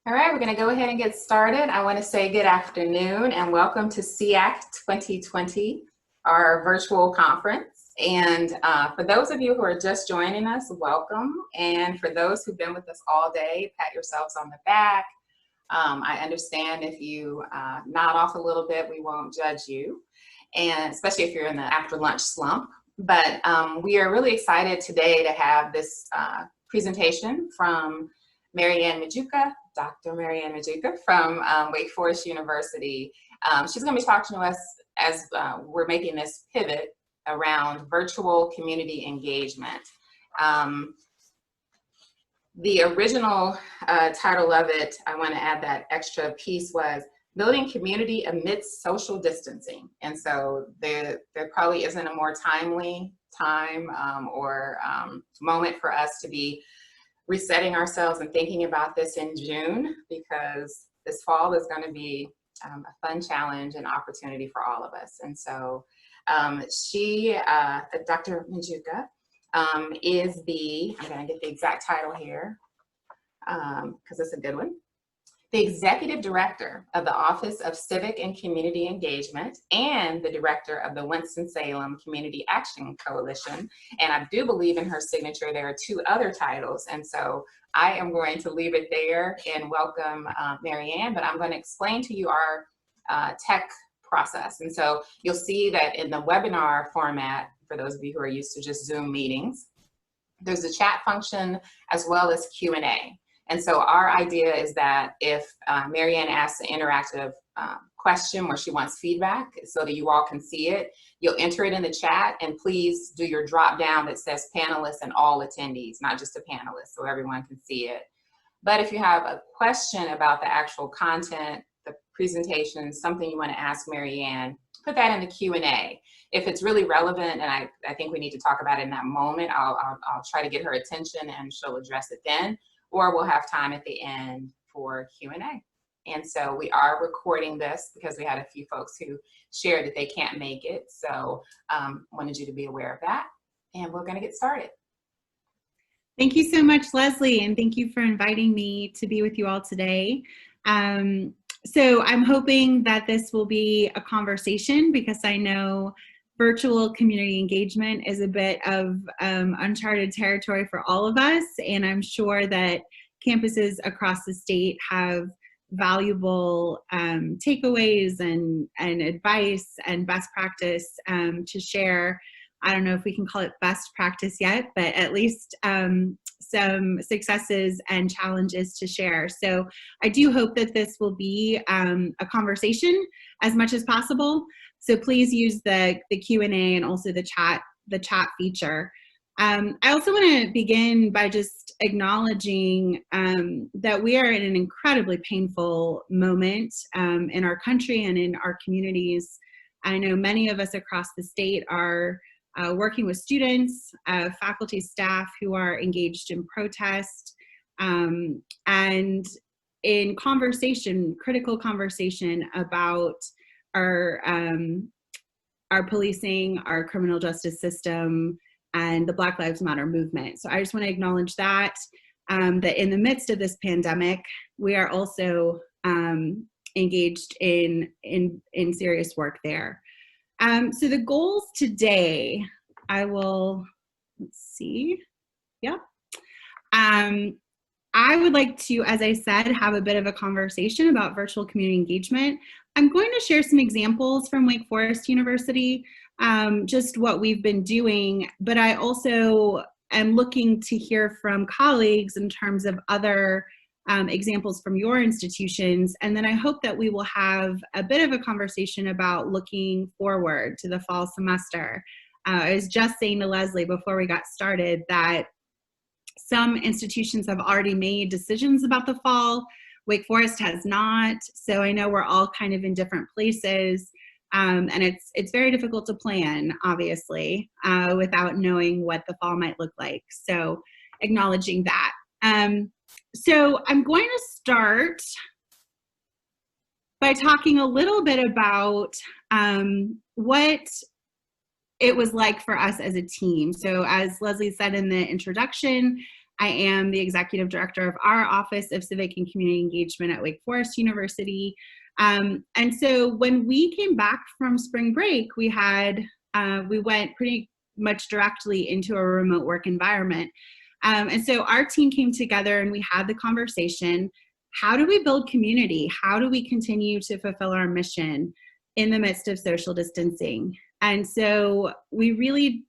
All right, we're going to go ahead and get started. I want to say good afternoon and welcome to SEAC 2020, our virtual conference. And for those of you who are just joining us, welcome. And for those who've been with us all day, pat yourselves on the back. I understand if you nod off a little bit, we won't judge you, and especially if you're in the after lunch slump. But we are really excited today to have this presentation from Marianne Magjuka, Dr. Marianne Magjuka from Wake Forest University. She's going to be talking to us as we're making this pivot around virtual community engagement. The original title of it, I want to add that extra piece, was Building Community Amidst Social Distancing. And so there probably isn't a more timely time or moment for us to be resetting ourselves and thinking about this in June, because this fall is going to be a fun challenge and opportunity for all of us. And so Dr. Magjuka, is I'm going to get the exact title here because it's a good one, the Executive Director of the Office of Civic and Community Engagement and the Director of the Winston-Salem Community Action Coalition. And I do believe in her signature there are two other titles. And so I am going to leave it there and welcome Marianne, but I'm going to explain to you our tech process. And so you'll see that in the webinar format, for those of you who are used to just Zoom meetings, there's a chat function as well as Q&A. And so our idea is that if Marianne asks an interactive question where she wants feedback so that you all can see it, you'll enter it in the chat, and please do your drop down that says panelists and all attendees, not just a panelist, so everyone can see it. But if you have a question about the actual content, the presentation, something you want to ask Marianne, put that in the Q&A. If it's really relevant and I think we need to talk about it in that moment, I'll try to get her attention and she'll address it then. Or we'll have time at the end for Q&A. And so we are recording this because we had a few folks who shared that they can't make it. So wanted you to be aware of that. And we're going to get started. Thank you so much, Leslie, and thank you for inviting me to be with you all today. So I'm hoping that this will be a conversation, because I know virtual community engagement is a bit of uncharted territory for all of us, and I'm sure that campuses across the state have valuable takeaways and advice and best practice to share. I don't know if we can call it best practice yet, but at least some successes and challenges to share. So I do hope that this will be a conversation as much as possible. So please use the Q&A and also the chat feature. I also want to begin by just acknowledging that we are in an incredibly painful moment in our country and in our communities. I know many of us across the state are working with students, faculty, staff who are engaged in protest, and in conversation, critical conversation about our policing, our criminal justice system, and the Black Lives Matter movement. So I just want to acknowledge that in the midst of this pandemic, we are also engaged in serious work there. So the goals today, let's see, yeah. I would like to, as I said, have a bit of a conversation about virtual community engagement. I'm going to share some examples from Wake Forest University, just what we've been doing, but I also am looking to hear from colleagues in terms of other examples from your institutions. And then I hope that we will have a bit of a conversation about looking forward to the fall semester. I was just saying to Leslie before we got started that some institutions have already made decisions about the fall. Wake Forest has not. So I know we're all kind of in different places. And it's very difficult to plan, obviously, without knowing what the fall might look like. So acknowledging that. So I'm going to start by talking a little bit about what it was like for us as a team. So as Leslie said in the introduction, I am the executive director of our Office of Civic and Community Engagement at Wake Forest University. And so when we came back from spring break, we went pretty much directly into a remote work environment. And so our team came together and we had the conversation. How do we build community? How do we continue to fulfill our mission in the midst of social distancing? And so we really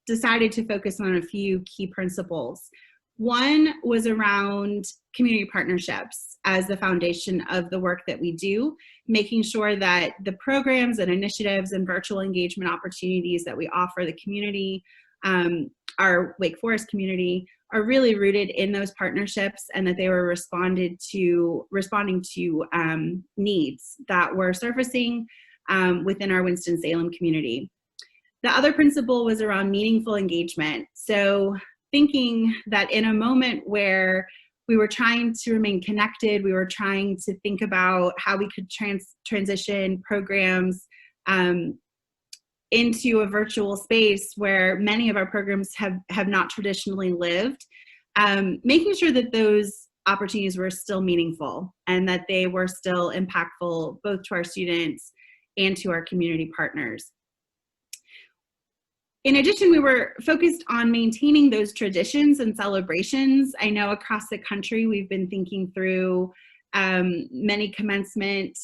decided to focus on a few key principles. One was around community partnerships as the foundation of the work that we do, making sure that the programs and initiatives and virtual engagement opportunities that we offer the community, our Wake Forest community, are really rooted in those partnerships, and that they were responding to needs that were surfacing within our Winston-Salem community. The other principle was around meaningful engagement. So thinking that in a moment where we were trying to remain connected, we were trying to think about how we could transition programs into a virtual space where many of our programs have not traditionally lived, making sure that those opportunities were still meaningful and that they were still impactful both to our students and to our community partners. In addition, we were focused on maintaining those traditions and celebrations. I know across the country, we've been thinking through many commencement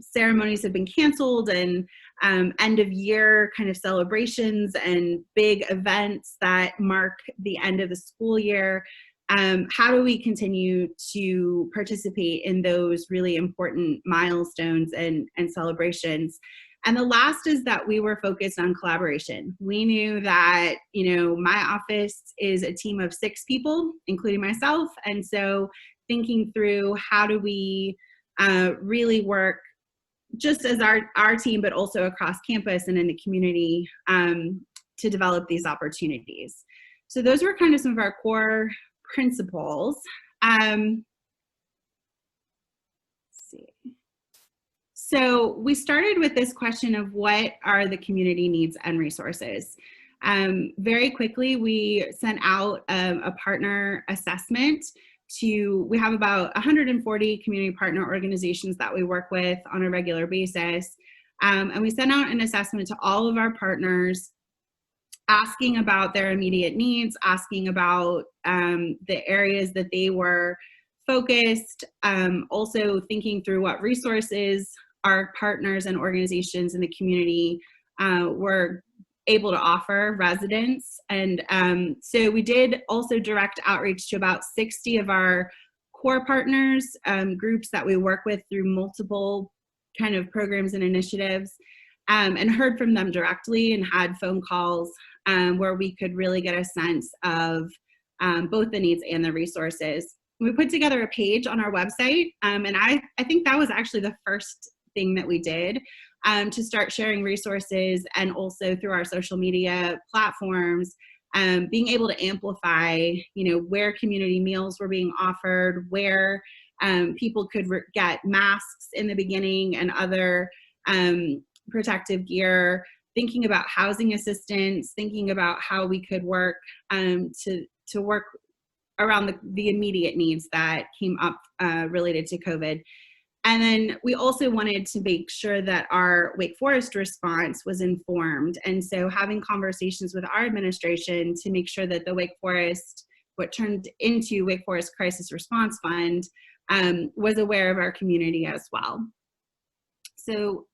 ceremonies have been canceled, and end of year kind of celebrations and big events that mark the end of the school year. How do we continue to participate in those really important milestones and celebrations? And the last is that we were focused on collaboration. We knew that, my office is a team of 6 people, including myself. And so thinking through how do we really work just as our team, but also across campus and in the community to develop these opportunities. So those were kind of some of our core principles. Let's see. So we started with this question of what are the community needs and resources. Very quickly, we sent out a partner assessment we have about 140 community partner organizations that we work with on a regular basis. And we sent out an assessment to all of our partners, asking about their immediate needs, asking about the areas that they were focused, also thinking through what resources our partners and organizations in the community were able to offer residents. And so we did also direct outreach to about 60 of our core partners, groups that we work with through multiple kind of programs and initiatives, and heard from them directly and had phone calls where we could really get a sense of both the needs and the resources. We put together a page on our website, and I think that was actually the first thing that we did to start sharing resources, and also through our social media platforms, being able to amplify, where community meals were being offered, where people could get masks in the beginning and other protective gear, thinking about housing assistance, thinking about how we could work to work around the immediate needs that came up related to COVID. And then we also wanted to make sure that our Wake Forest response was informed. And so having conversations with our administration to make sure that the what turned into Wake Forest Crisis Response Fund, was aware of our community as well. So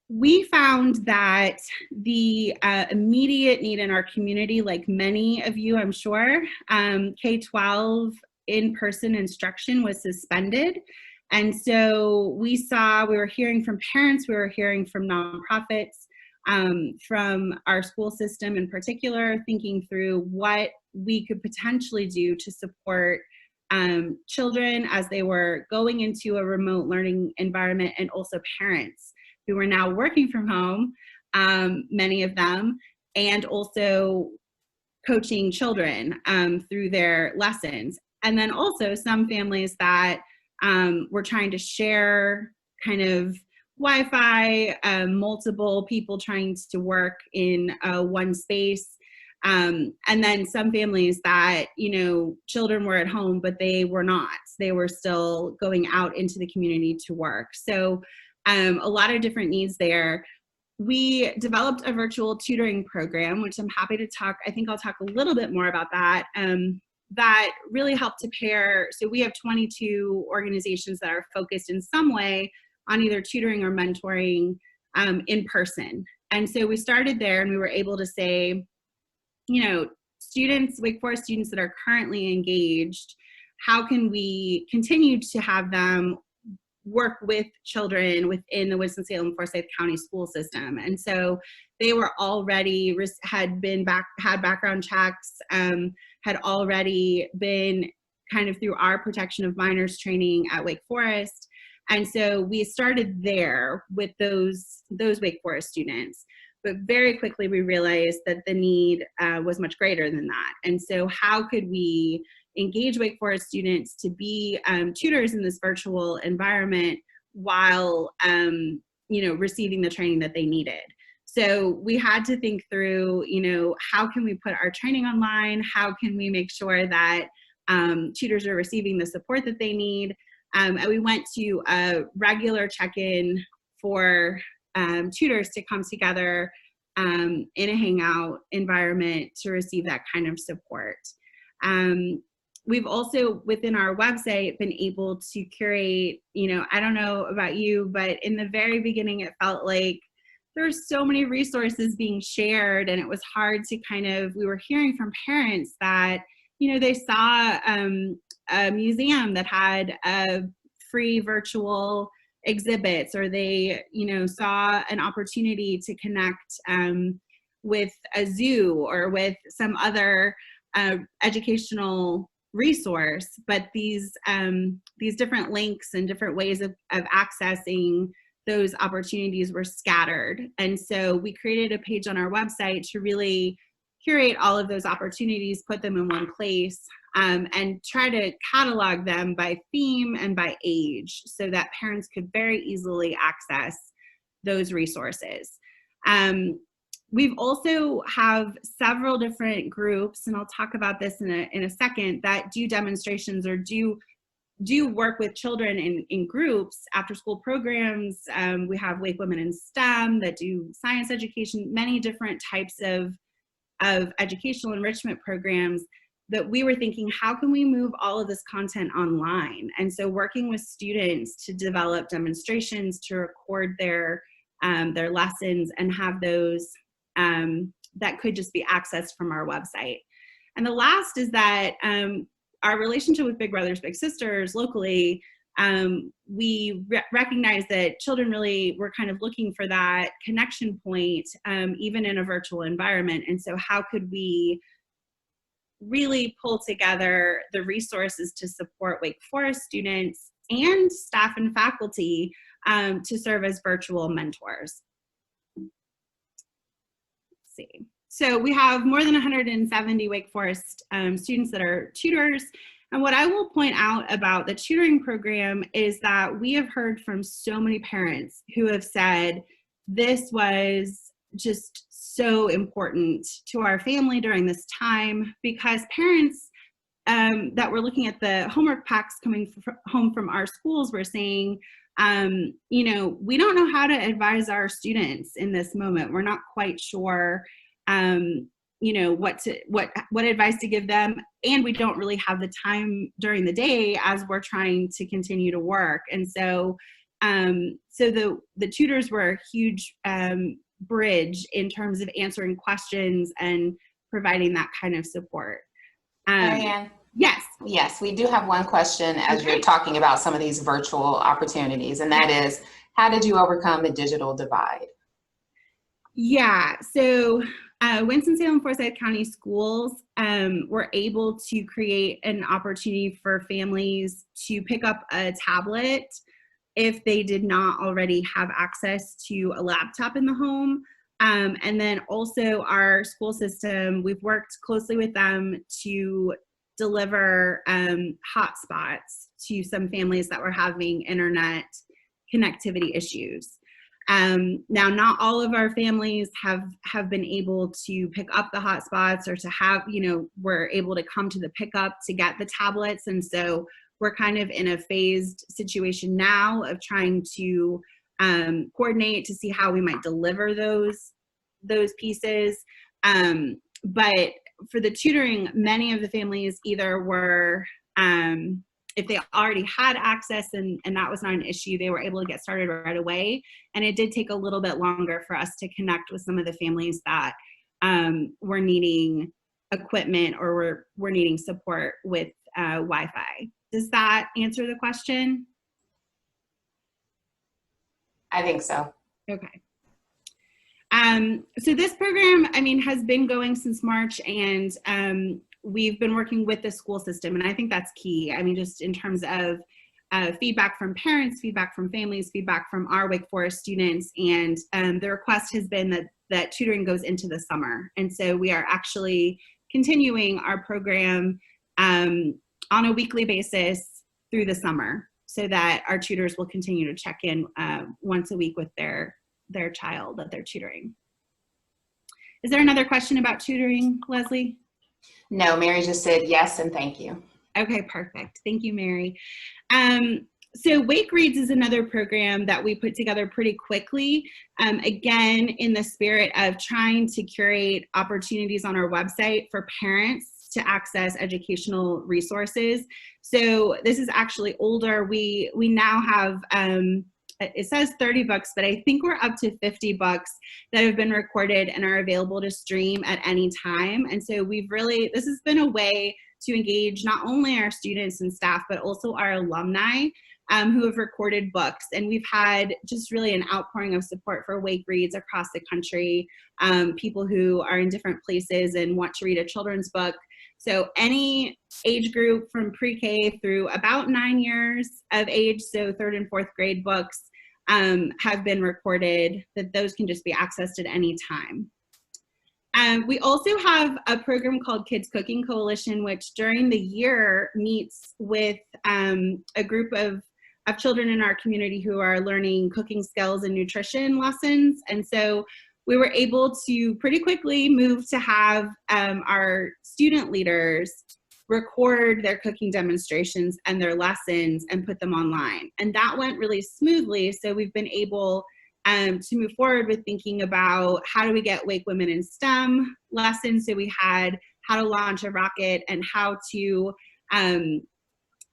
we found that the immediate need in our community, like many of you, I'm sure, K-12 in-person instruction was suspended. And so we were hearing from parents, we were hearing from nonprofits, from our school system in particular, thinking through what we could potentially do to support children as they were going into a remote learning environment, and also parents who were now working from home, many of them, and also coaching children through their lessons. And then also some families that were trying to share kind of Wi-Fi, multiple people trying to work in one space. And then some families that, you know, children were at home, but they were not. They were still going out into the community to work. So a lot of different needs there. We developed a virtual tutoring program, which I'm happy to talk, I think I'll talk a little bit more about that, that really helped to pair. So we have 22 organizations that are focused in some way on either tutoring or mentoring in person. And so we started there and we were able to say, you know, students, Wake Forest students that are currently engaged, how can we continue to have them work with children within the Winston-Salem Forsyth County school system? And so they were already, had background checks, had already been kind of through our protection of minors training at Wake Forest. And so we started there with those Wake Forest students. But very quickly we realized that the need was much greater than that. And so how could we engage Wake Forest students to be tutors in this virtual environment while you know, receiving the training that they needed? So we had to think through, you know, how can we put our training online? How can we make sure that tutors are receiving the support that they need? And we went to a regular check-in for tutors to come together in a hangout environment to receive that kind of support. We've also, within our website, been able to curate, you know, I don't know about you, but in the very beginning, it felt like there's so many resources being shared, and it was hard to kind of, we were hearing from parents that, you know, they saw a museum that had a free virtual exhibits, or they, you know, saw an opportunity to connect with a zoo or with some other educational resource, but these different links and different ways of accessing those opportunities were scattered. And so we created a page on our website to really curate all of those opportunities, put them in one place, and try to catalog them by theme and by age so that parents could very easily access those resources. We've also have several different groups, and I'll talk about this in a second, that do demonstrations or do work with children in groups, after school programs. We have Wake Women in STEM that do science education, many different types of educational enrichment programs that we were thinking, how can we move all of this content online? And so working with students to develop demonstrations, to record their lessons and have those that could just be accessed from our website. And the last is that our relationship with Big Brothers Big Sisters locally, we recognize that children really were kind of looking for that connection point, even in a virtual environment. And so how could we really pull together the resources to support Wake Forest students and staff and faculty to serve as virtual mentors? Let's see. So we have more than 170 Wake Forest students that are tutors. And what I will point out about the tutoring program is that we have heard from so many parents who have said, this was just so important to our family during this time, because parents that were looking at the homework packs coming home from our schools were saying, you know, we don't know how to advise our students in this moment. We're not quite sure, you know, what advice to give them, and we don't really have the time during the day as we're trying to continue to work. And so, so the tutors were a huge bridge in terms of answering questions and providing that kind of support. Marianne? Yes. Yes, we do have one question as Okay. you're talking about some of these virtual opportunities, and that is, how did you overcome the digital divide? Yeah, so Winston-Salem Forsyth County Schools were able to create an opportunity for families to pick up a tablet if they did not already have access to a laptop in the home. And then also our school system, we've worked closely with them to deliver hotspots to some families that were having internet connectivity issues. Now, not all of our families have been able to pick up the hotspots or to have, we're able to come to the pickup to get the tablets. And so we're kind of in a phased situation now of trying to coordinate to see how we might deliver those pieces. But for the tutoring, many of the families either were, if they already had access and that was not an issue, they were able to get started right away. And it did take a little bit longer for us to connect with some of the families that were needing equipment or were needing support with Wi-Fi. Does that answer the question? I think so. Okay. So this program, has been going since March, and we've been working with the school system, and I think that's key. Just in terms of feedback from parents, feedback from families, feedback from our Wake Forest students, and the request has been that tutoring goes into the summer. And so we are actually continuing our program on a weekly basis through the summer so that our tutors will continue to check in once a week with their child that they're tutoring. Is there another question about tutoring, Leslie? No, Mary just said yes and thank you. Okay, perfect. Thank you, Mary. So Wake Reads is another program that we put together pretty quickly, again, in the spirit of trying to curate opportunities on our website for parents to access educational resources. So this is actually older. We now have, it says 30 books, but I think we're up to 50 books that have been recorded and are available to stream at any time. And so this has been a way to engage not only our students and staff, but also our alumni who have recorded books. And we've had just really an outpouring of support for Wake Reads across the country, people who are in different places and want to read a children's book. So any age group from pre-K through about 9 years of age, so 3rd and 4th grade books have been recorded, that those can just be accessed at any time. We also have a program called Kids Cooking Coalition, which during the year meets with a group of children in our community who are learning cooking skills and nutrition lessons. And so we were able to pretty quickly move to have our student leaders record their cooking demonstrations and their lessons and put them online. And that went really smoothly. So we've been able to move forward with thinking about how do we get Wake Women in STEM lessons. So we had how to launch a rocket and how to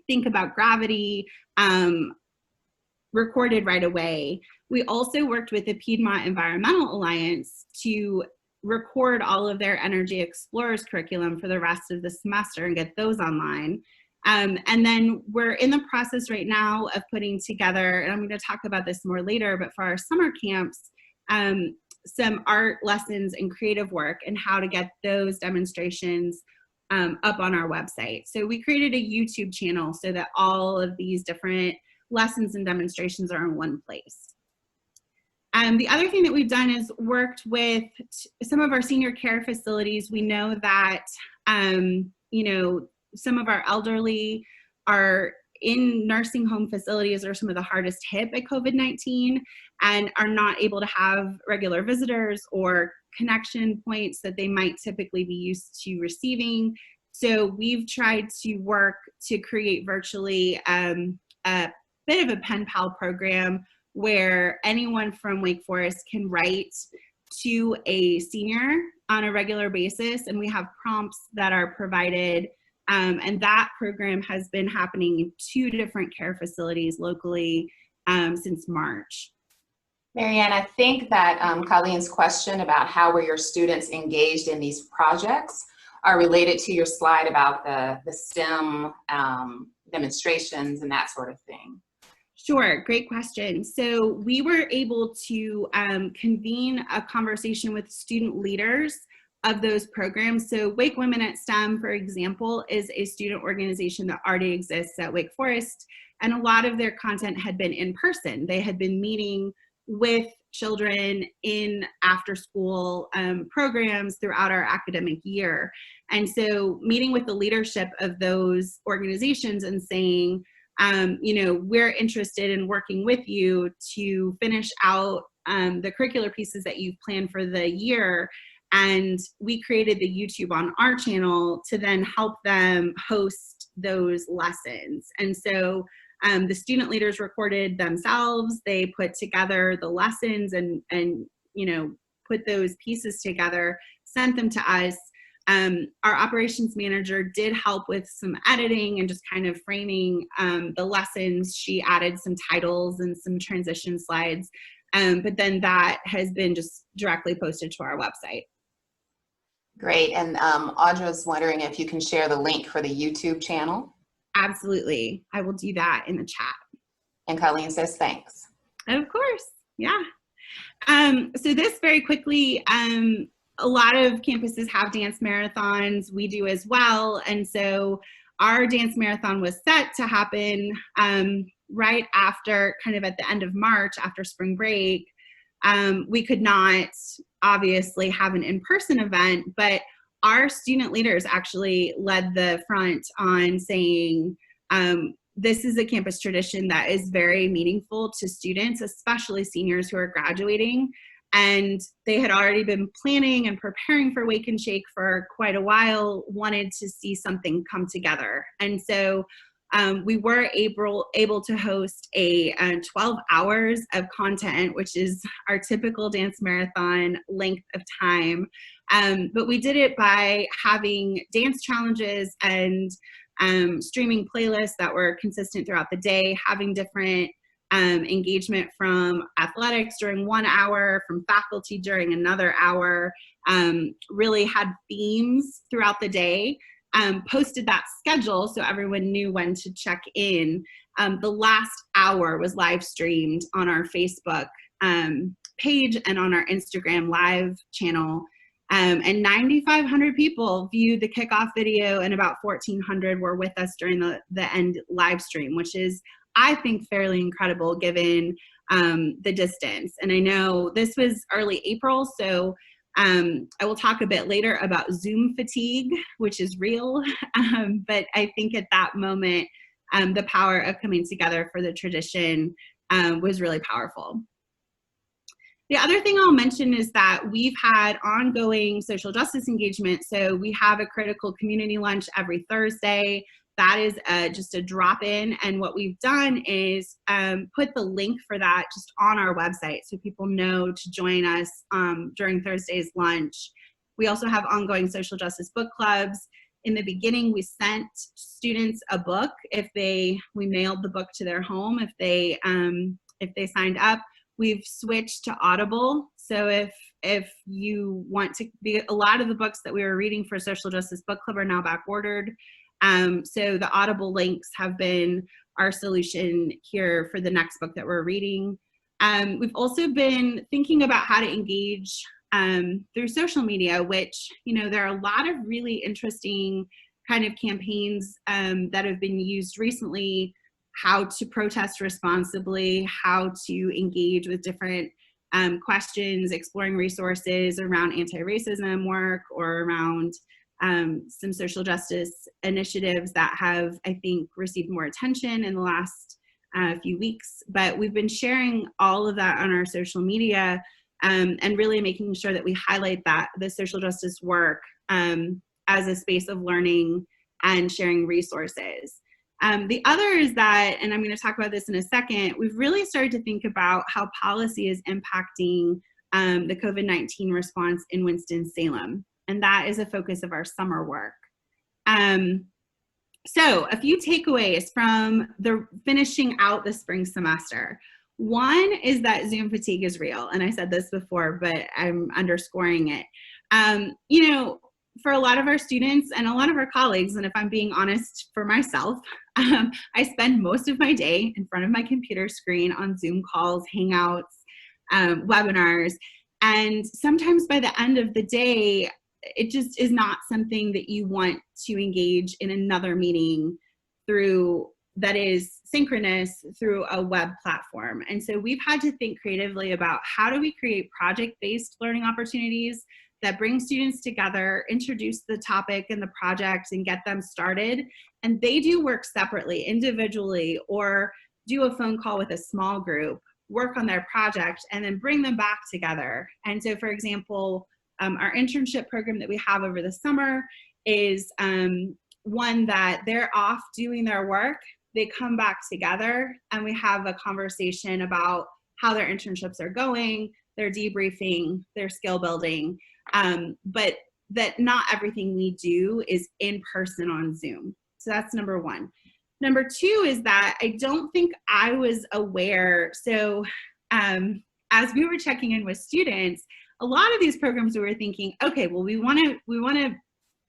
think about gravity recorded right away. We also worked with the Piedmont Environmental Alliance to record all of their Energy Explorers curriculum for the rest of the semester and get those online. And then we're in the process right now of putting together, and I'm going to talk about this more later, but for our summer camps, some art lessons and creative work and how to get those demonstrations up on our website. So we created a YouTube channel so that all of these different lessons and demonstrations are in one place. The other thing that we've done is worked with some of our senior care facilities. We know that, some of our elderly are in nursing home facilities are some of the hardest hit by COVID-19 and are not able to have regular visitors or connection points that they might typically be used to receiving. So we've tried to work to create virtually a bit of a pen pal program where anyone from Wake Forest can write to a senior on a regular basis, and we have prompts that are provided. And that program has been happening in 2 different care facilities locally since March. Marianne, I think that Colleen's question about how were your students engaged in these projects are related to your slide about the STEM demonstrations and that sort of thing. Sure, great question. So we were able to convene a conversation with student leaders of those programs. So Wake Women at STEM, for example, is a student organization that already exists at Wake Forest, and a lot of their content had been in person. They had been meeting with children in after-school programs throughout our academic year. And so meeting with the leadership of those organizations and saying, we're interested in working with you to finish out the curricular pieces that you've planned for the year. And we created the YouTube on our channel to then help them host those lessons. And so the student leaders recorded themselves. They put together the lessons and you know, put those pieces together, sent them to us. Our operations manager did help with some editing and just kind of framing the lessons. She added some titles and some transition slides. But then that has been just directly posted to our website. Great. And Audra's wondering if you can share the link for the YouTube channel. Absolutely. I will do that in the chat. And Colleen says thanks. Of course. Yeah. So this very quickly, a lot of campuses have dance marathons. We do as well. And so our dance marathon was set to happen right after, kind of at the end of March, after spring break. We could not obviously have an in-person event, but our student leaders actually led the front on saying, this is a campus tradition that is very meaningful to students, especially seniors who are graduating. And they had already been planning and preparing for Wake and Shake for quite a while, wanted to see something come together. And so we were able to host a 12 hours of content, which is our typical dance marathon length of time. But we did it by having dance challenges and streaming playlists that were consistent throughout the day, having different engagement from athletics during 1 hour, from faculty during another hour, really had themes throughout the day. Posted that schedule so everyone knew when to check in. The last hour was live streamed on our Facebook page and on our Instagram live channel. And 9,500 people viewed the kickoff video, and about 1,400 were with us during the end live stream, which is, I think, fairly incredible given the distance. And I know this was early April, so I will talk a bit later about Zoom fatigue, which is real, but I think at that moment, the power of coming together for the tradition was really powerful. The other thing I'll mention is that we've had ongoing social justice engagement. So we have a critical community lunch every Thursday. That is just a drop-in, and what we've done is put the link for that just on our website so people know to join us during Thursday's lunch. We also have ongoing social justice book clubs. In the beginning, we sent students a book we mailed the book to their home if they signed up. We've switched to Audible, so if you want to a lot of the books that we were reading for Social Justice Book Club are now back ordered. So the Audible links have been our solution here for the next book that we're reading. We've also been thinking about how to engage through social media, which, you know, there are a lot of really interesting kind of campaigns that have been used recently, how to protest responsibly, how to engage with different questions, exploring resources around anti-racism work or around some social justice initiatives that have, I think, received more attention in the last few weeks. But we've been sharing all of that on our social media and really making sure that we highlight the social justice work as a space of learning and sharing resources. The other is that, and I'm going to talk about this in a second, we've really started to think about how policy is impacting the COVID-19 response in Winston-Salem. And that is a focus of our summer work. So a few takeaways from finishing out the spring semester. One is that Zoom fatigue is real. And I said this before, but I'm underscoring it. You know, for a lot of our students and a lot of our colleagues, and if I'm being honest for myself, I spend most of my day in front of my computer screen on Zoom calls, Hangouts, webinars. And sometimes by the end of the day, it just is not something that you want to engage in another meeting through that is synchronous through a web platform. And so we've had to think creatively about how do we create project-based learning opportunities that bring students together, introduce the topic and the project and get them started. And they do work separately, individually, or do a phone call with a small group work on their project, and then bring them back together. And so, for example, our internship program that we have over the summer is one that they're off doing their work, they come back together, and we have a conversation about how their internships are going, their debriefing, their skill building, but that not everything we do is in person on Zoom. So that's number one. Number two is that I don't think I was aware. So as we were checking in with students, a lot of these programs we were thinking, okay, well, we want to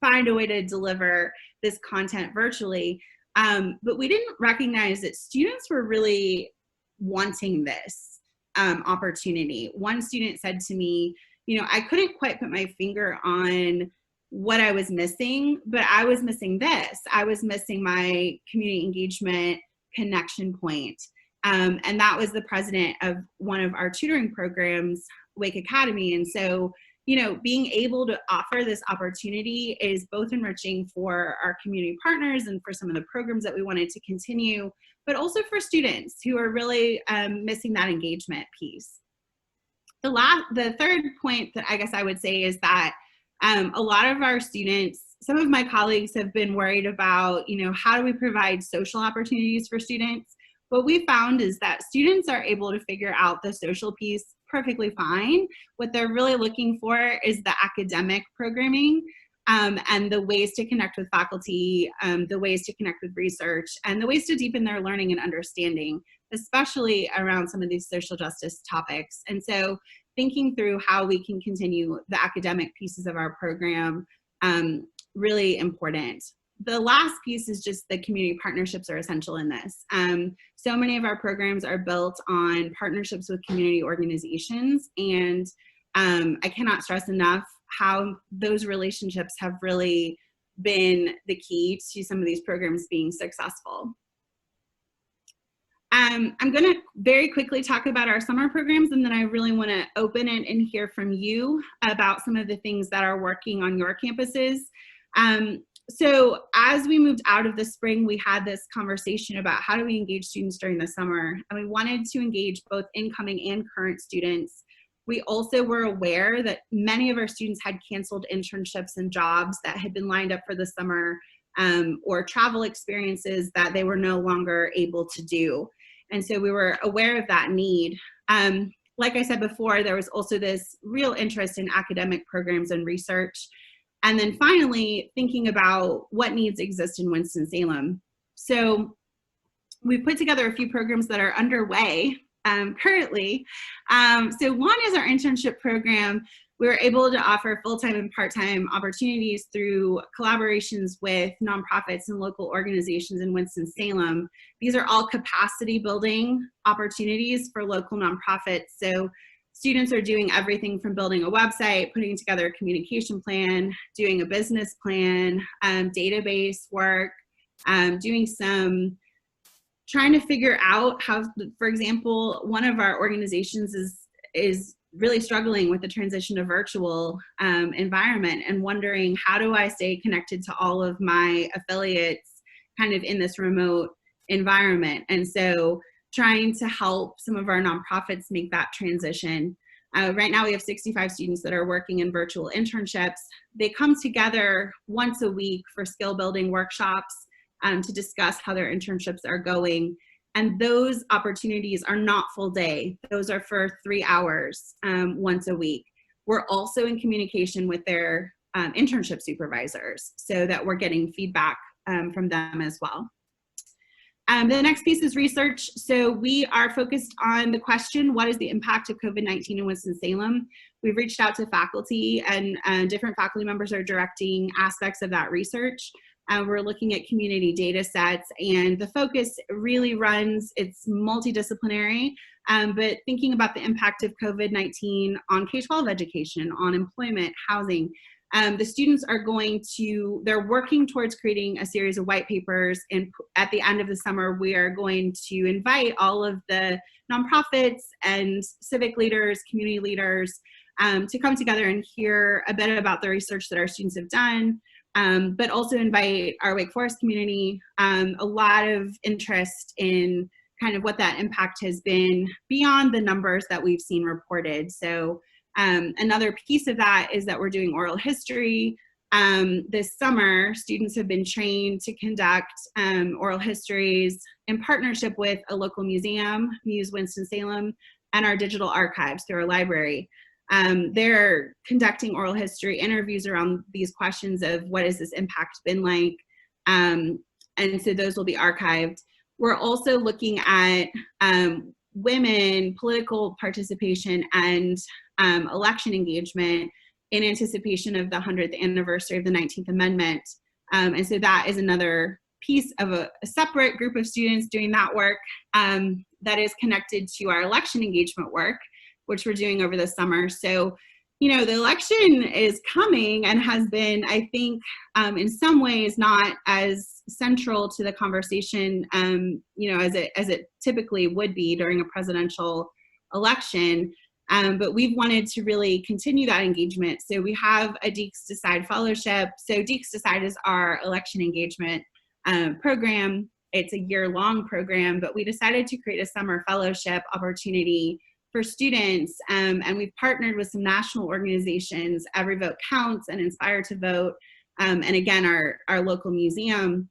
find a way to deliver this content virtually, but we didn't recognize that students were really wanting this opportunity. One student said to me, you know, I couldn't quite put my finger on what I was missing, but I was missing this. I was missing my community engagement connection point. And that was the president of one of our tutoring programs, Wake Academy. And so, you know, being able to offer this opportunity is both enriching for our community partners and for some of the programs that we wanted to continue, but also for students who are really missing that engagement piece. The third point that I guess I would say is that a lot of our students, some of my colleagues have been worried about, you know, how do we provide social opportunities for students? What we found is that students are able to figure out the social piece perfectly fine. What they're really looking for is the academic programming and the ways to connect with faculty, the ways to connect with research, and the ways to deepen their learning and understanding, especially around some of these social justice topics. And so thinking through how we can continue the academic pieces of our program, really important. The last piece is just the community partnerships are essential in this. So many of our programs are built on partnerships with community organizations, and I cannot stress enough how those relationships have really been the key to some of these programs being successful. I'm going to very quickly talk about our summer programs, and then I really want to open it and hear from you about some of the things that are working on your campuses. So as we moved out of the spring, we had this conversation about how do we engage students during the summer, and we wanted to engage both incoming and current students. We also were aware that many of our students had canceled internships and jobs that had been lined up for the summer, or travel experiences that they were no longer able to do. And so we were aware of that need. Like I said before, there was also this real interest in academic programs and research. And then finally, thinking about what needs exist in Winston-Salem. So we've put together a few programs that are underway currently. So one is our internship program. We were able to offer full-time and part-time opportunities through collaborations with nonprofits and local organizations in Winston-Salem. These are all capacity building opportunities for local nonprofits. So students are doing everything from building a website, putting together a communication plan, doing a business plan, database work, doing some trying to figure out how, for example, one of our organizations is really struggling with the transition to virtual environment and wondering, how do I stay connected to all of my affiliates kind of in this remote environment? And so trying to help some of our nonprofits make that transition. Right now we have 65 students that are working in virtual internships. They come together once a week for skill building workshops to discuss how their internships are going. And those opportunities are not full day. Those are for 3 hours once a week. We're also in communication with their internship supervisors so that we're getting feedback from them as well. The next piece is research. So we are focused on the question, what is the impact of COVID-19 in Winston-Salem? We've reached out to faculty, and different faculty members are directing aspects of that research. We're looking at community data sets, and the focus really runs, it's multidisciplinary, but thinking about the impact of COVID-19 on K-12 education, on employment, housing. The students are they're working towards creating a series of white papers, and at the end of the summer, we are going to invite all of the nonprofits and civic leaders, community leaders, to come together and hear a bit about the research that our students have done, but also invite our Wake Forest community. A lot of interest in kind of what that impact has been beyond the numbers that we've seen reported. So another piece of that is that we're doing oral history. This summer, students have been trained to conduct oral histories in partnership with a local museum, Muse Winston-Salem, and our digital archives through our library. They're conducting oral history interviews around these questions of what has this impact been like, and so those will be archived. We're also looking at women, political participation, and election engagement in anticipation of the 100th anniversary of the 19th Amendment. And so that is another piece of a separate group of students doing that work that is connected to our election engagement work, which we're doing over the summer. So, you know, the election is coming and has been, I think, in some ways not as central to the conversation, you know, as it typically would be during a presidential election. But we've wanted to really continue that engagement. So we have a Deeks Decide Fellowship. So Deeks Decide is our election engagement program. It's a year-long program, but we decided to create a summer fellowship opportunity for students, and we've partnered with some national organizations, Every Vote Counts and Inspire to Vote, and again, our local museum,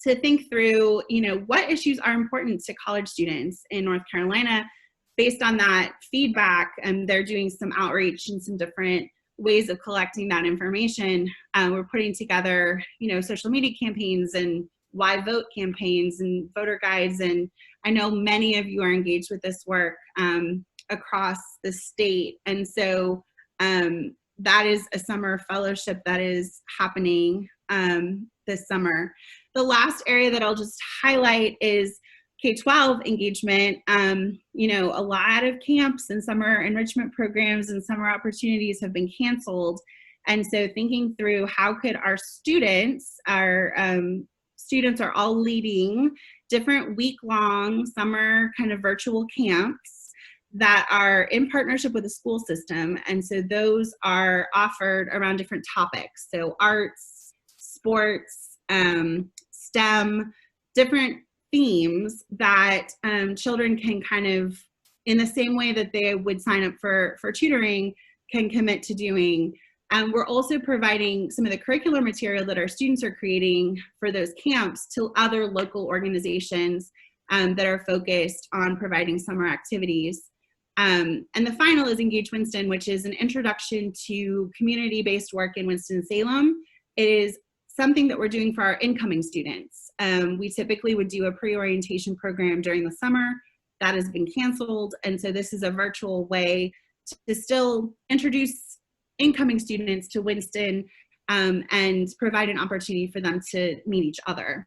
to think through, you know, what issues are important to college students in North Carolina. Based on that feedback, and they're doing some outreach and some different ways of collecting that information. We're putting together, you know, social media campaigns and why vote campaigns and voter guides. And I know many of you are engaged with this work across the state. And so that is a summer fellowship that is happening this summer. The last area that I'll just highlight is K-12 engagement. You know, a lot of camps and summer enrichment programs and summer opportunities have been canceled. And so thinking through how could our students are all leading different week-long summer kind of virtual camps that are in partnership with the school system. And so those are offered around different topics. So arts, sports, STEM, different themes that children can kind of, in the same way that they would sign up for tutoring, can commit to doing. We're also providing some of the curricular material that our students are creating for those camps to other local organizations that are focused on providing summer activities. And the final is Engage Winston, which is an introduction to community-based work in Winston-Salem. It is something that we're doing for our incoming students. We typically would do a pre-orientation program during the summer. That has been canceled. And so this is a virtual way to still introduce incoming students to Winston and provide an opportunity for them to meet each other.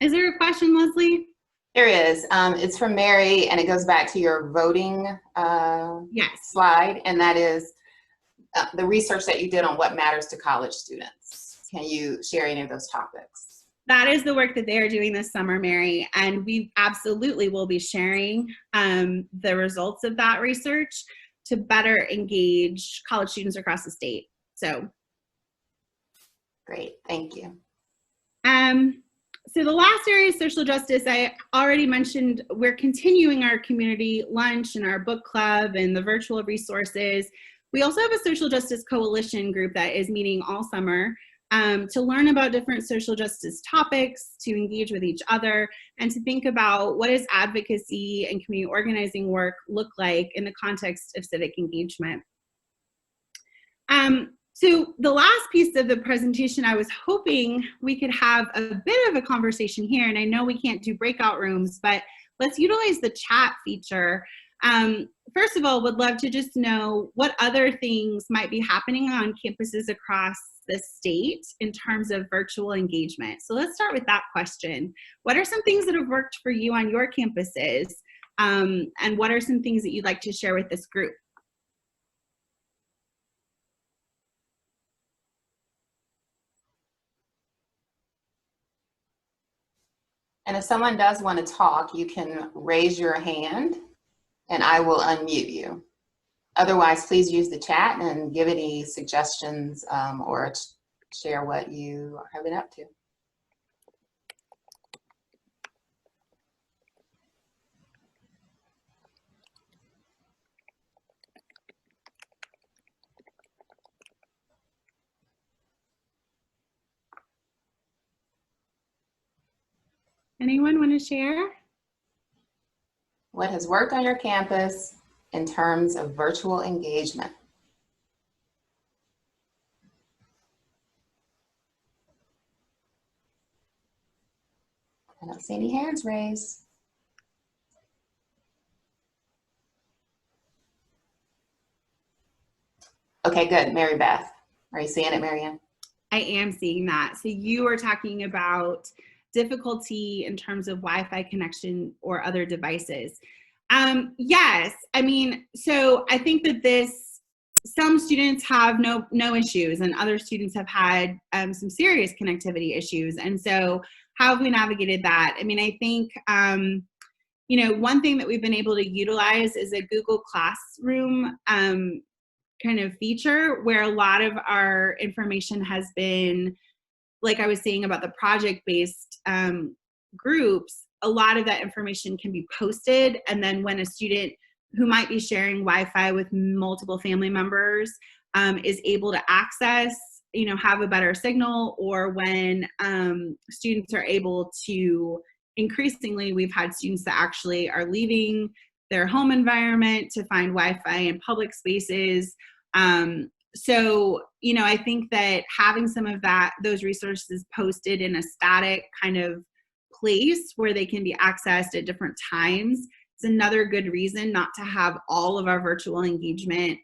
Is there a question, Leslie? There is. It's from Mary, and it goes back to your voting Yes. slide, and that is the research that you did on what matters to college students. Can you share any of those topics? That is the work that they are doing this summer, Mary, and we absolutely will be sharing the results of that research to better engage college students across the state. So great, thank you. So the last area is social justice. I already mentioned we're continuing our community lunch and our book club and the virtual resources. We also have a social justice coalition group that is meeting all summer to learn about different social justice topics, to engage with each other, and to think about what does advocacy and community organizing work look like in the context of civic engagement. So the last piece of the presentation, I was hoping we could have a bit of a conversation here, and I know we can't do breakout rooms, but let's utilize the chat feature. First of all, would love to just know what other things might be happening on campuses across the state in terms of virtual engagement. So let's start with that question. What are some things that have worked for you on your campuses? And what are some things that you'd like to share with this group? And if someone does want to talk, you can raise your hand and I will unmute you. Otherwise, please use the chat and give any suggestions or share what you have been up to. Anyone want to share? What has worked on your campus in terms of virtual engagement? I don't see any hands raised. Okay, good. Mary Beth. Are you seeing it, Marianne? I am seeing that. So you are talking about difficulty in terms of Wi-Fi connection or other devices. Yes, I mean, so I think that some students have no issues and other students have had some serious connectivity issues. And so how have we navigated that? I mean, I think, one thing that we've been able to utilize is a Google Classroom kind of feature where a lot of our information has been, like I was saying about the project-based groups, a lot of that information can be posted, and then when a student who might be sharing Wi-Fi with multiple family members is able to access, have a better signal, or when students are able to, increasingly we've had students that actually are leaving their home environment to find Wi-Fi in public spaces. So, I think that having some of those resources posted in a static kind of place where they can be accessed at different times is another good reason not to have all of our virtual engagement,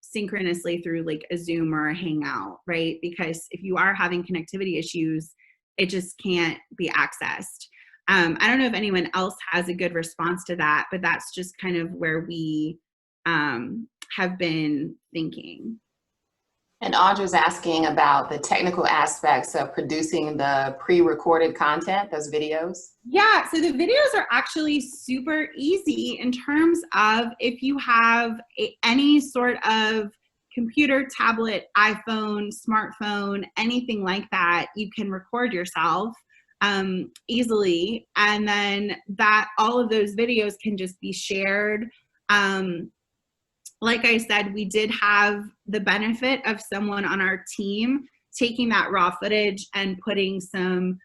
synchronously through like a Zoom or a Hangout, right? Because if you are having connectivity issues, it just can't be accessed. I don't know if anyone else has a good response to that, but that's just kind of where we have been thinking. And Audra's asking about the technical aspects of producing the pre-recorded content, those videos. Yeah, so the videos are actually super easy in terms of if you have any sort of computer, tablet, iPhone, smartphone, anything like that, you can record yourself easily. And then all of those videos can just be shared. Like I said, we did have the benefit of someone on our team taking that raw footage and putting some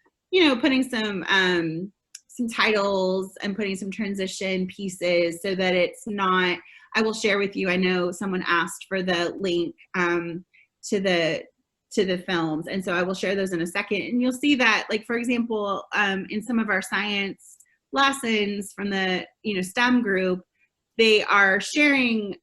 titles and putting some transition pieces so that it's not, I will share with you, I know someone asked for the link to the films. And so I will share those in a second. And you'll see that, like, for example, in some of our science lessons from the, STEM group, they are sharing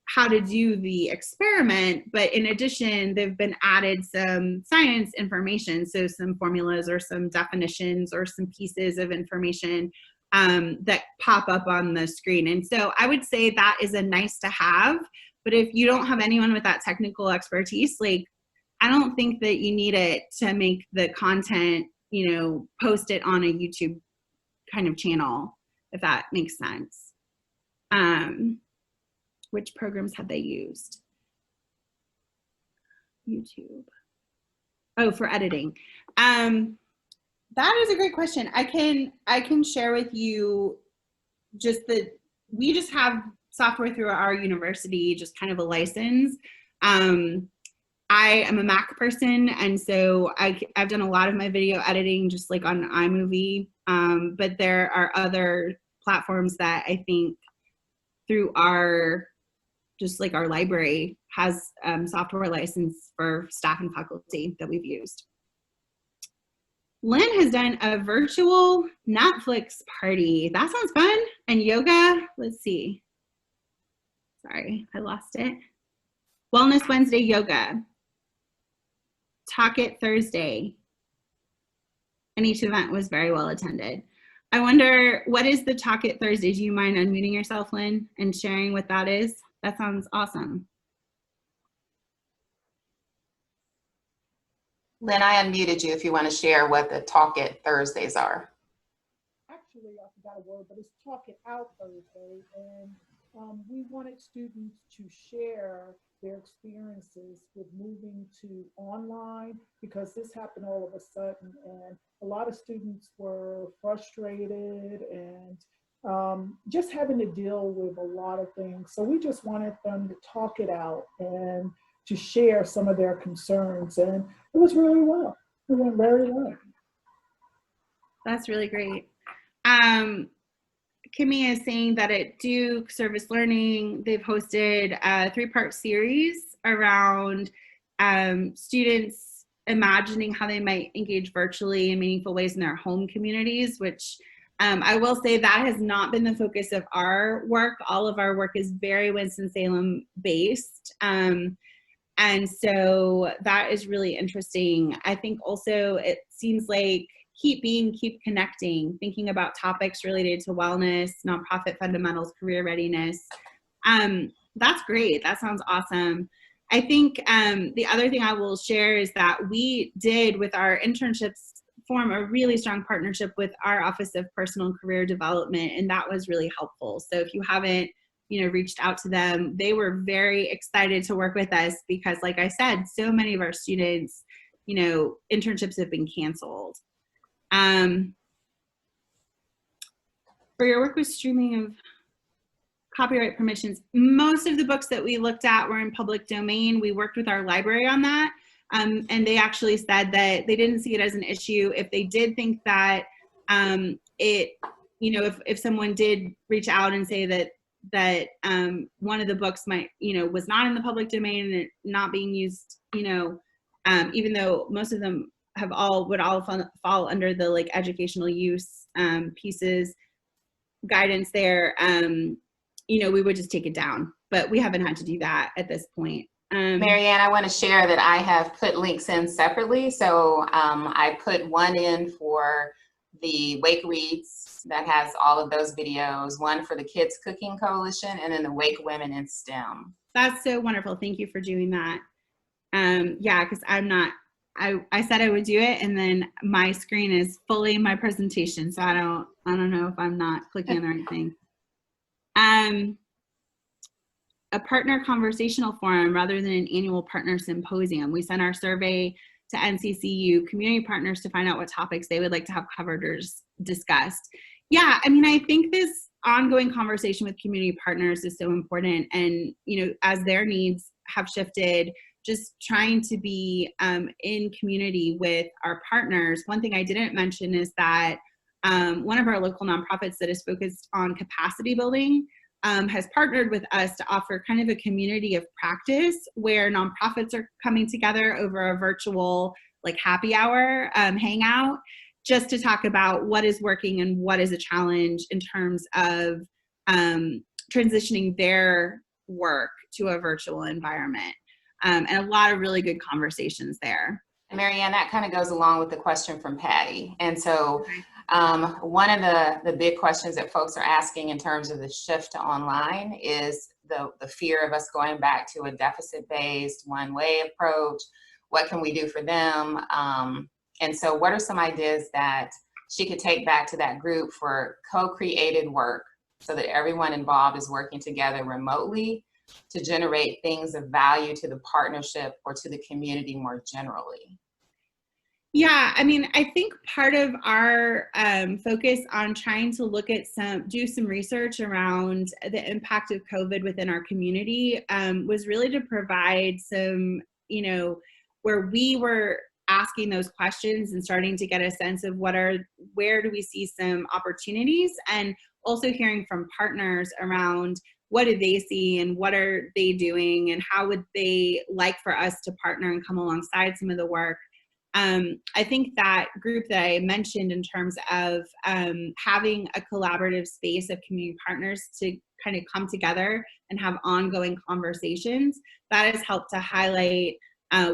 how to do the experiment, but in addition, they've been added some science information, so some formulas or some definitions or some pieces of information that pop up on the screen. And so I would say that is a nice to have, but if you don't have anyone with that technical expertise, like, I don't think that you need it to make the content, post it on a YouTube kind of channel, if that makes sense. Which programs have they used? YouTube. Oh, for editing. That is a great question. I can share with you we just have software through our university, just kind of a license. I am a Mac person, and so I've done a lot of my video editing just like on iMovie, but there are other platforms that I think through our library has software license for staff and faculty that we've used. Lynn has done a virtual Netflix party. That sounds fun. And yoga, let's see. Sorry, I lost it. Wellness Wednesday yoga. Talk It Thursday. And each event was very well attended. I wonder, what is the Talk It Thursday? Do you mind unmuting yourself, Lynn, and sharing what that is? That sounds awesome. Lynn, I unmuted you if you want to share what the Talk It Thursdays are. Actually, I forgot a word, but it's Talk It Out Thursday. And we wanted students to share their experiences with moving to online, because this happened all of a sudden. And a lot of students were frustrated and just having to deal with a lot of things. So we just wanted them to talk it out and to share some of their concerns. And it was really well. It went very well. That's really great. Kimmy is saying that at Duke Service Learning, they've hosted a 3-part series around students imagining how they might engage virtually in meaningful ways in their home communities, which I will say that has not been the focus of our work. All of our work is very Winston-Salem based. And so that is really interesting. I think also it seems like keep connecting, thinking about topics related to wellness, nonprofit fundamentals, career readiness. That's great. That sounds awesome. I think the other thing I will share is that we did, with our internships, form a really strong partnership with our Office of Personal and Career Development, and that was really helpful. So if you haven't, reached out to them, they were very excited to work with us because, like I said, so many of our students, internships have been canceled. For your work with streaming of copyright permissions, most of the books that we looked at were in public domain. We worked with our library on that. And they actually said that they didn't see it as an issue. If they did think that if someone did reach out and say that one of the books might, was not in the public domain and it not being used, even though most of them would all fall under the like educational use pieces guidance there, we would just take it down, but we haven't had to do that at this point. Marianne, I want to share that I have put links in separately. So I put one in for the Wake Reads that has all of those videos, one for the Kids Cooking Coalition, and then the Wake Women in STEM. That's so wonderful. Thank you for doing that. Yeah, because I said I would do it, and then my screen is fully my presentation, so I don't know if I'm not clicking on the right thing. A partner conversational forum rather than an annual partner symposium. We sent our survey to NCCU community partners to find out what topics they would like to have covered or discussed. Yeah, I think this ongoing conversation with community partners is so important, and as their needs have shifted, just trying to be in community with our partners. One thing I didn't mention is that one of our local nonprofits that is focused on capacity building has partnered with us to offer kind of a community of practice where nonprofits are coming together over a virtual like happy hour hangout, just to talk about what is working and what is a challenge in terms of transitioning their work to a virtual environment. And a lot of really good conversations there. Marianne, that kind of goes along with the question from Patty. And so one of the big questions that folks are asking in terms of the shift to online is the fear of us going back to a deficit-based one-way approach. What can we do for them? And so what are some ideas that she could take back to that group for co-created work so that everyone involved is working together remotely to generate things of value to the partnership or to the community more generally? Yeah, I think part of our focus on trying to look at do some research around the impact of COVID within our community was really to provide some, where we were asking those questions and starting to get a sense of where do we see some opportunities, and also hearing from partners around what do they see and what are they doing and how would they like for us to partner and come alongside some of the work. I think that group that I mentioned in terms of having a collaborative space of community partners to kind of come together and have ongoing conversations, that has helped to highlight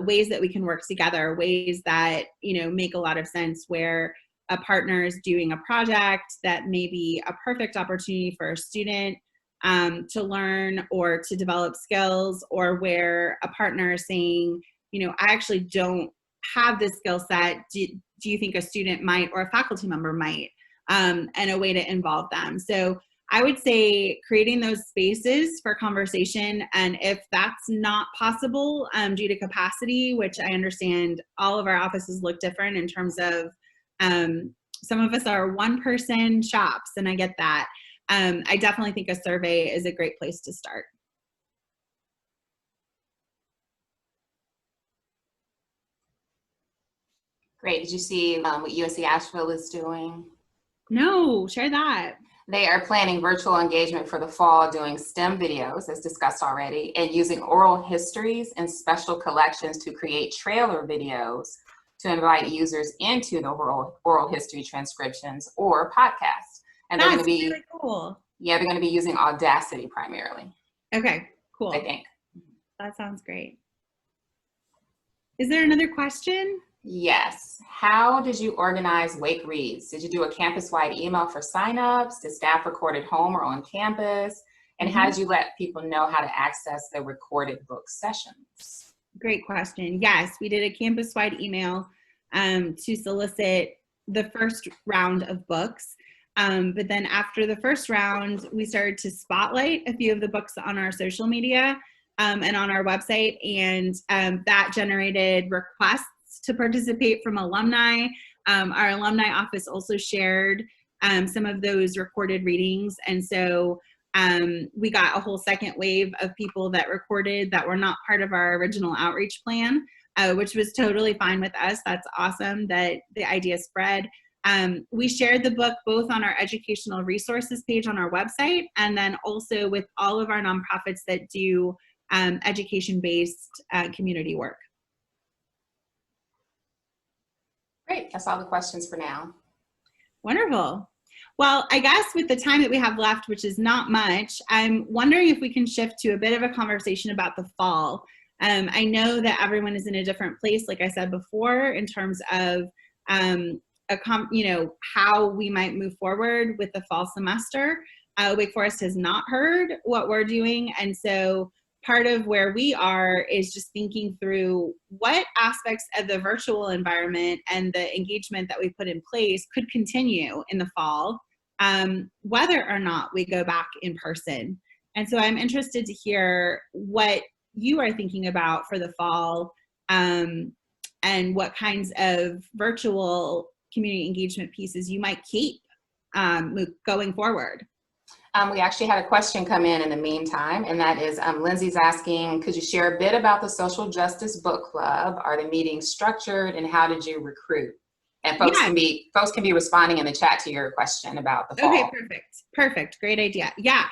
ways that we can work together, ways that, make a lot of sense, where a partner is doing a project that may be a perfect opportunity for a student to learn or to develop skills, or where a partner is saying, I actually don't have this skill set. Do you think a student might, or a faculty member might, and a way to involve them? So I would say creating those spaces for conversation, and if that's not possible due to capacity, which I understand all of our offices look different in terms of some of us are one-person shops, and I get that. I definitely think a survey is a great place to start. Great. Did you see what USC Asheville is doing? No, share that. They are planning virtual engagement for the fall, doing STEM videos, as discussed already, and using oral histories and special collections to create trailer videos to invite users into the oral history transcriptions or podcasts. And they're going to be really cool. Yeah, they're going to be using Audacity primarily. Okay, cool. I think. That sounds great. Is there another question? Yes. How did you organize Wake Reads? Did you do a campus-wide email for signups? Did staff record at home or on campus? And how did you let people know how to access the recorded book sessions? Great question. Yes, we did a campus-wide email to solicit the first round of books. But then after the first round, we started to spotlight a few of the books on our social media and on our website. And that generated requests to participate from alumni. Our alumni office also shared some of those recorded readings. And so we got a whole second wave of people that recorded that were not part of our original outreach plan, which was totally fine with us. That's awesome that the idea spread. We shared the book both on our educational resources page on our website and then also with all of our nonprofits that do education-based community work. Great. That's all the questions for now. Wonderful. Well, I guess with the time that we have left, which is not much, I'm wondering if we can shift to a bit of a conversation about the fall. I know that everyone is in a different place, like I said before, in terms of how we might move forward with the fall semester. Wake Forest has not heard what we're doing, and so part of where we are is just thinking through what aspects of the virtual environment and the engagement that we put in place could continue in the fall, whether or not we go back in person. And so I'm interested to hear what you are thinking about for the fall and what kinds of virtual community engagement pieces you might keep going forward. We actually had a question come in the meantime, and that is Lindsay's asking, could you share a bit about the Social Justice Book Club? Are the meetings structured, and how did you recruit? And folks can be responding in the chat to your question about the fall. Okay, perfect. Great idea. Yeah.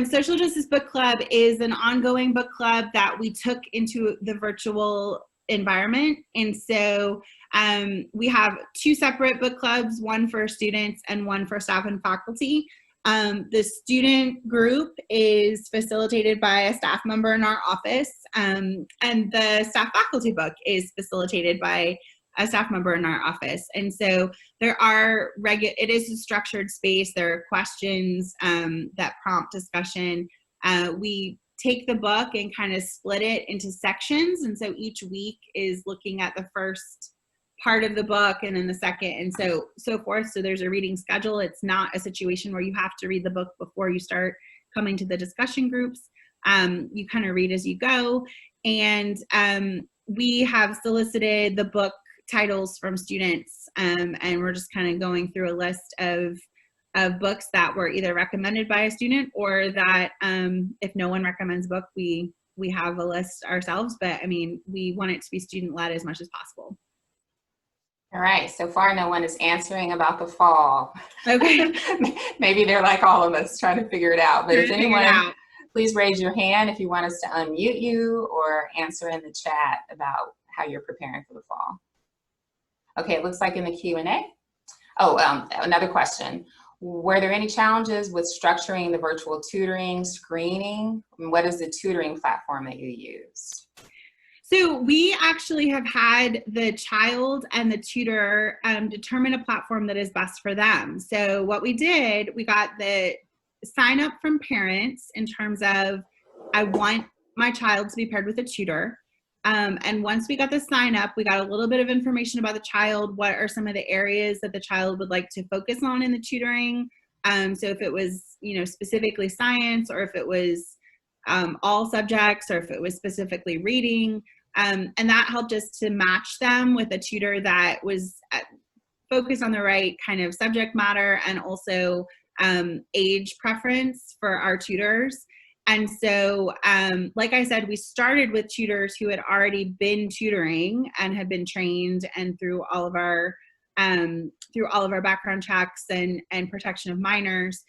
Social Justice Book Club is an ongoing book club that we took into the virtual environment. And so we have two separate book clubs, one for students and one for staff and faculty. The student group is facilitated by a staff member in our office, and the staff faculty book is facilitated by a staff member in our office. And so it is a structured space. There are questions that prompt discussion. We take the book and kind of split it into sections. And so each week is looking at the first part of the book and then the second and so forth. So there's a reading schedule. It's not a situation where you have to read the book before you start coming to the discussion groups. You kind of read as you go. And we have solicited the book titles from students, and we're just kind of going through a list of books that were either recommended by a student or that if no one recommends a book, we have a list ourselves. But I mean, we want it to be student-led as much as possible. All right, so far no one is answering about the fall. Okay. Maybe they're like all of us trying to figure it out. But if anyone, please raise your hand if you want us to unmute you or answer in the chat about how you're preparing for the fall. Okay, it looks like in the Q&A. Oh, another question. Were there any challenges with structuring the virtual tutoring screening? What is the tutoring platform that you use? So we actually have had the child and the tutor determine a platform that is best for them. So what we did, we got the sign up from parents in terms of, I want my child to be paired with a tutor. And once we got the sign up, we got a little bit of information about the child. What are some of the areas that the child would like to focus on in the tutoring? So if it was, specifically science, or if it was all subjects, or if it was specifically reading. And that helped us to match them with a tutor that was focused on the right kind of subject matter and also age preference for our tutors. And so, like I said, we started with tutors who had already been tutoring and had been trained, and through all of our background checks and protection of minors,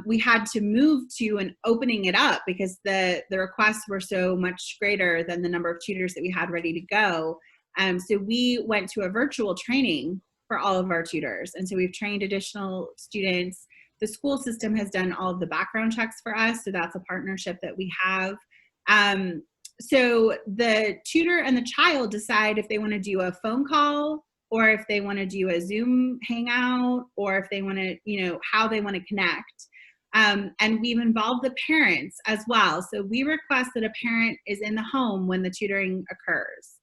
we had to move to an opening it up because the requests were so much greater than the number of tutors that we had ready to go. So we went to a virtual training for all of our tutors. And so we've trained additional students. The school system has done all of the background checks for us. So that's a partnership that we have. So the tutor and the child decide if they want to do a phone call, or if they want to do a Zoom hangout, or if they want to, how they want to connect. And we've involved the parents as well. So we request that a parent is in the home when the tutoring occurs.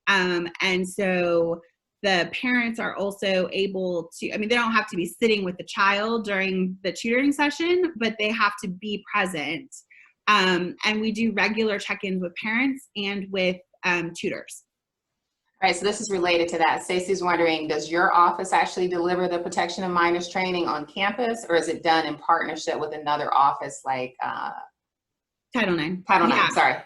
And so the parents are also able to, they don't have to be sitting with the child during the tutoring session, but they have to be present. And we do regular check-ins with parents and with tutors. All right, so this is related to that. Stacey's wondering, does your office actually deliver the protection of minors training on campus, or is it done in partnership with another office like Title IX? Title Yeah. IX, sorry.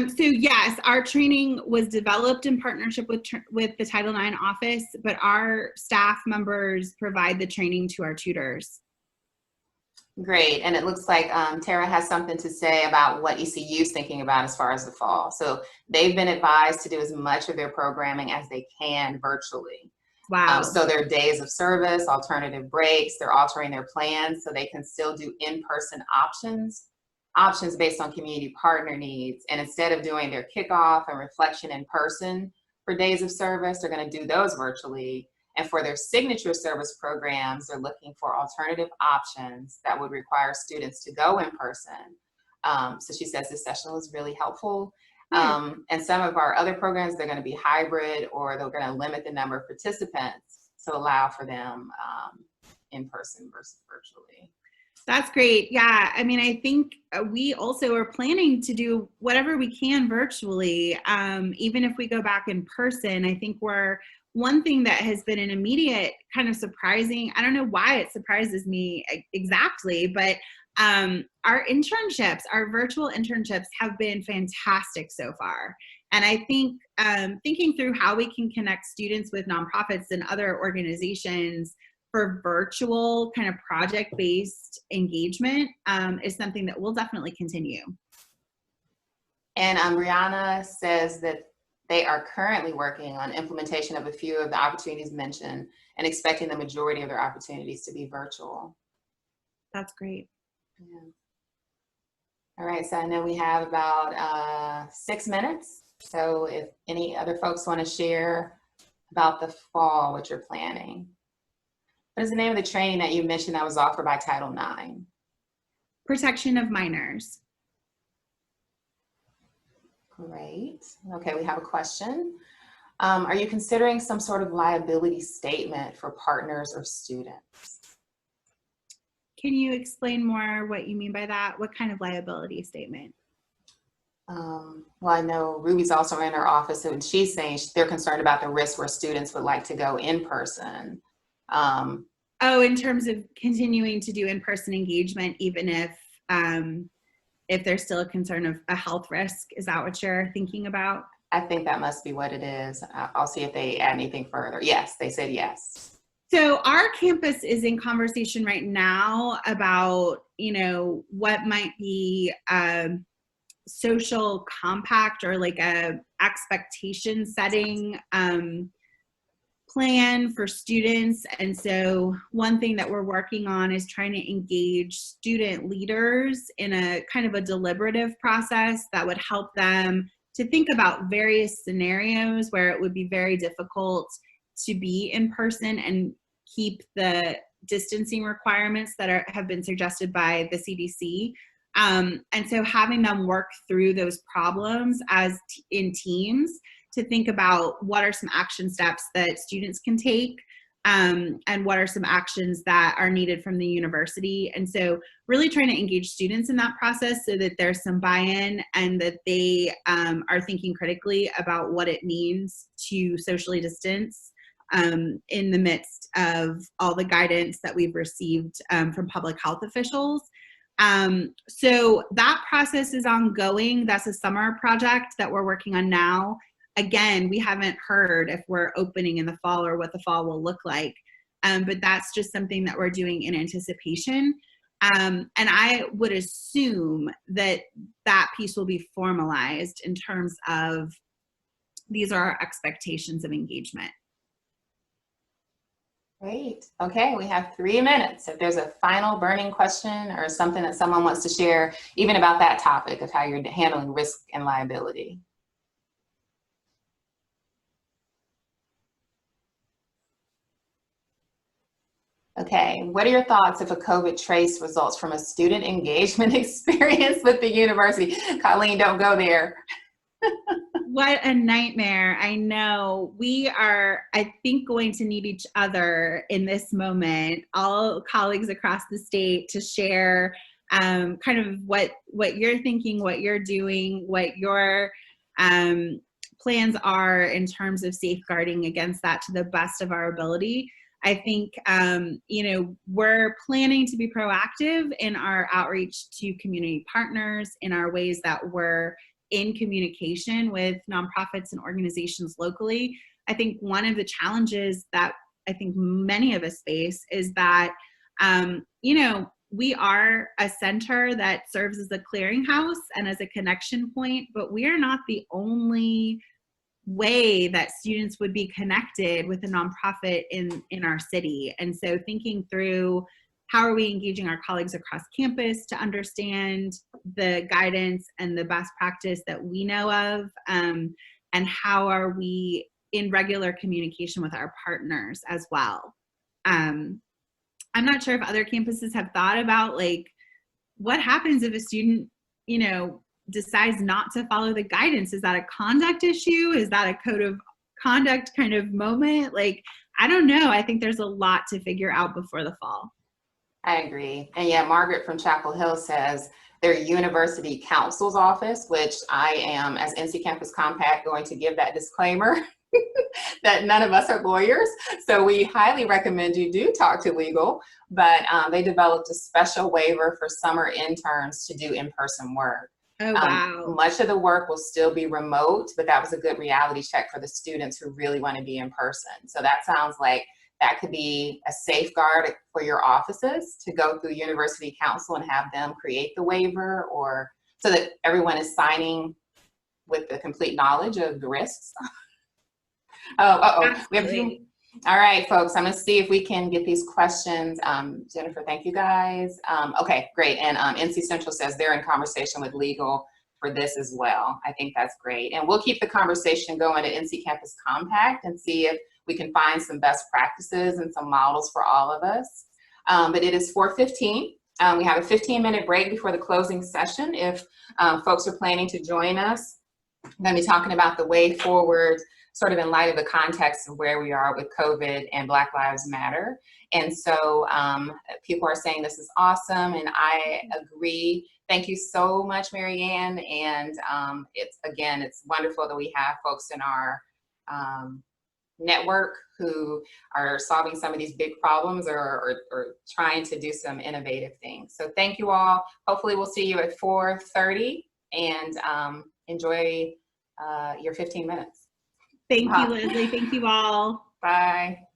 So yes, our training was developed in partnership with the Title IX office, but our staff members provide the training to our tutors. Great, and it looks like Tara has something to say about what ECU is thinking about as far as the fall. So they've been advised to do as much of their programming as they can virtually. Wow. So their days of service, alternative breaks, they're altering their plans so they can still do in-person options based on community partner needs. And instead of doing their kickoff and reflection in person for days of service, they're going to do those virtually. And for their signature service programs, they're looking for alternative options that would require students to go in person. So she says this session was really helpful. And some of our other programs, they're going to be hybrid, or they're going to limit the number of participants to allow for them in person versus virtually. That's great. Yeah, I think we also are planning to do whatever we can virtually, even if we go back in person. I think one thing that has been an immediate kind of surprising, I don't know why it surprises me exactly, but our internships, our virtual internships have been fantastic so far. And I think thinking through how we can connect students with nonprofits and other organizations for virtual kind of project-based engagement is something that will definitely continue. And Brianna says that they are currently working on implementation of a few of the opportunities mentioned and expecting the majority of their opportunities to be virtual. That's great. Yeah. All right, so I know we have about 6 minutes. So if any other folks want to share about the fall, what you're planning. What is the name of the training that you mentioned that was offered by Title IX? Protection of minors. Great. Okay, we have a question. Are you considering some sort of liability statement for partners or students? Can you explain more what you mean by that? What kind of liability statement? Well, I know Ruby's also in her office, and she's saying they're concerned about the risk where students would like to go in person. In terms of continuing to do in-person engagement, even if there's still a concern of a health risk, is that what you're thinking about? I think that must be what it is. I'll see if they add anything further. Yes, they said yes. So our campus is in conversation right now about, what might be a social compact or like a expectation setting plan for students. And so one thing that we're working on is trying to engage student leaders in a kind of a deliberative process that would help them to think about various scenarios where it would be very difficult to be in person and keep the distancing requirements that have been suggested by the CDC. And so having them work through those problems in teams to think about what are some action steps that students can take and what are some actions that are needed from the university. And so really trying to engage students in that process so that there's some buy-in and that they are thinking critically about what it means to socially distance in the midst of all the guidance that we've received from public health officials. So that process is ongoing. That's a summer project that we're working on now. Again, we haven't heard if we're opening in the fall or what the fall will look like. But that's just something that we're doing in anticipation. And I would assume that that piece will be formalized in terms of these are our expectations of engagement. Great. Okay, we have 3 minutes. If there's a final burning question or something that someone wants to share, even about that topic of how you're handling risk and liability. Okay, what are your thoughts if a COVID trace results from a student engagement experience with the university? Colleen, don't go there. What a nightmare. I know. We are, I think, going to need each other in this moment, all colleagues across the state, to share kind of what you're thinking, what you're doing, what your plans are in terms of safeguarding against that to the best of our ability. I think, we're planning to be proactive in our outreach to community partners, in our ways that we're in communication with nonprofits and organizations locally. I think one of the challenges that I think many of us face is that, we are a center that serves as a clearinghouse and as a connection point, but we are not the only way that students would be connected with a nonprofit in our city. And so thinking through how are we engaging our colleagues across campus to understand the guidance and the best practice that we know of, and how are we in regular communication with our partners as well. I'm not sure if other campuses have thought about, like, what happens if a student, decides not to follow the guidance? Is that a conduct issue? Is that a code of conduct kind of moment? Like, I don't know. I think there's a lot to figure out before the fall. I agree. And yeah, Margaret from Chapel Hill says their university counsel's office, which I am, as NC Campus Compact, going to give that disclaimer that none of us are lawyers. So we highly recommend you do talk to legal, but they developed a special waiver for summer interns to do in-person work. Oh, wow. Much of the work will still be remote, but that was a good reality check for the students who really want to be in person. So that sounds like that could be a safeguard for your offices to go through university council and have them create the waiver, or so that everyone is signing with the complete knowledge of the risks. We have a few. All right, folks, I'm going to see if we can get these questions. Jennifer, thank you guys. Okay, great. And NC Central says they're in conversation with legal for this as well. I think that's great. And we'll keep the conversation going at NC Campus Compact and see if we can find some best practices and some models for all of us. But it is 4:15. We have a 15-minute break before the closing session. If folks are planning to join us, I'm going to be talking about the way forward, sort of in light of the context of where we are with COVID and Black Lives Matter. And so people are saying this is awesome, and I agree. Thank you so much, Marianne. And it's wonderful that we have folks in our network who are solving some of these big problems or trying to do some innovative things. So thank you all. Hopefully we'll see you at 4:30, and enjoy your 15 minutes. Thank you, Leslie. Thank you all. Bye.